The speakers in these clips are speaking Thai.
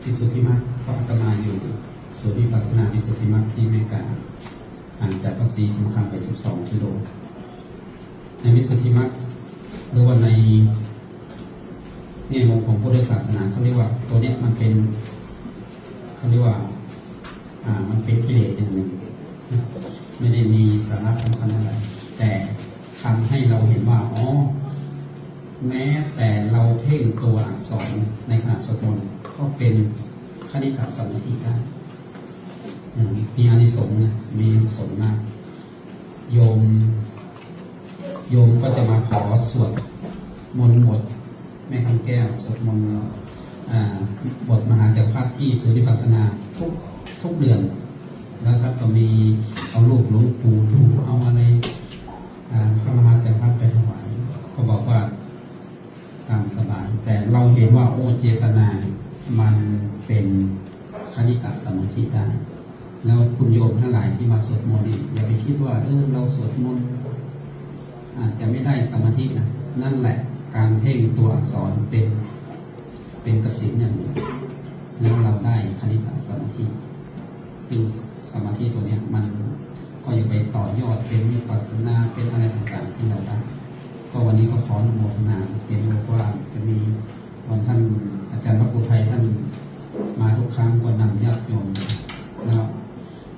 วิสุทธิมรรคเพราะอาตมาอยู่ศูนย์วิปัสสนาวิสุทธิมรรคที่อเมริกาห่างจากวัดศรีคำคำไป12 กิโลในวิสุทธิมรรคหรือว่าในเนี่ยของพุทธศาสนาเขาเรียกว่าตัวนี้มันเป็นเขาเรียกว่ามันเป็นกิเลสอย่างหนึ่งไม่ได้มีสาระสำคัญอะไรแต่ทำให้เราเห็นว่าอ๋อแม้แต่เราเพ่งตัวอักษรในขณะสวดมนต์ก็เป็นคณิกะสมาธิได้มีอานิสงส์นะมีอานิสงส์มากโยมก็จะมาขอสวดมนต์บทแม่คำแก้วสวดมนต์บทมหาจักรพรรดิที่ศูนย์วิปัสสนาทุกเดือนแล้วท่านก็มีเอารูปหลวงปู่ดูเอาอะไรพระมหาจักรพรรดิไปถวายก็บอกว่าตามสบายแต่เราเห็นว่าโอเจตนามันเป็นคณิกะสมาธิได้แล้วคุณโยมทั้งหลายที่มาสวดมนต์อย่าไปคิดว่าเราสวดมนต์อาจจะไม่ได้สมาธินะนั่นแหละการเพ่งตัวอักษรเป็นกสิณอย่างหนึ่งแล้วเราได้คณิกะสมาธิซึ่งสมาธิตัวนี้มันก็ยังไปต่อยอดเป็นวิปัสสนาเป็นอะไรต่างๆที่เราได้ก็วันนี้ก็ขออนุโมทนาเห็นบอกว่าจะมีตอนท่านอาจารย์พระปุไทยท่านมาทุกครั้งก็นำญาติโยมแล้ว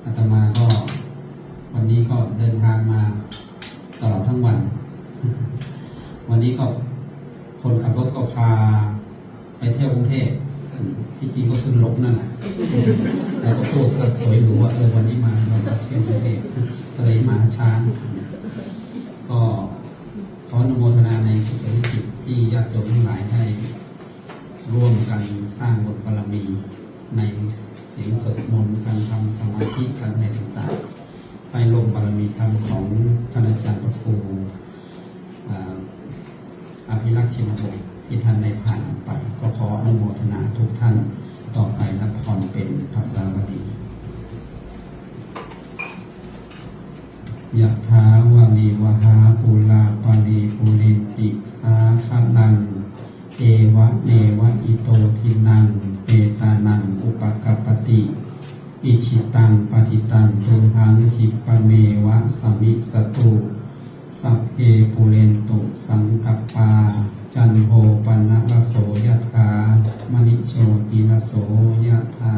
อาตมาก็วันนี้ก็เดินทางมาตลอดทั้งวันวันนี้ก็คนขับรถก็พาไปเที่ยวกรุงเทพที่จริงก็ขึ้นรถนั่นแหละแล้วก็พูดสวยหรูว่าวันนี้มาเราจะเที่ยวกรุงเทพก็เลยมาช้าก็ขออนุโมทนาในกุศลจิตที่ญาติโยมทั้งหลายได้ร่วมกันสร้างบุญบารมีในศีลสวดมนต์การทำสมาธิการในต่างๆไปลงบารมีธรรมของท่านอาจารย์พระครูอภิรักษ์ชินวงศ์ที่ท่านได้ผ่านไปก็ขออนุโมทนาทุกท่านต่อไปรับพรเป็นภาษาบาลียะถาวาริวหาปุราปาริปุเรนติสาคลังเอวะเมวะอิโตทินังเปตานังอุปกัปปติอิชิตังปฏิตังตุมหังคิปะเมวะสมิสตุสัพเพปุเรนตุสังกัปปาจันโทปนะระโสยถามณิโชติระโสยถา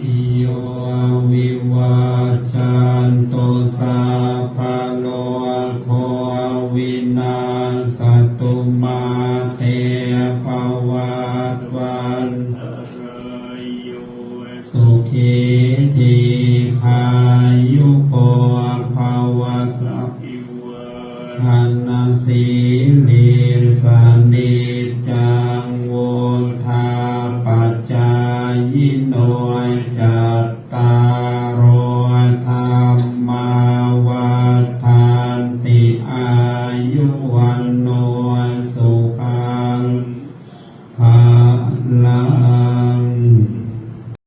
อิโยวิวาจันโตสัพพะโลโควินาศตุมาเตภวัตวันสุขีทีขายุโกภวะสัพทานาสีลิสานิจังโวธาปัจจายโน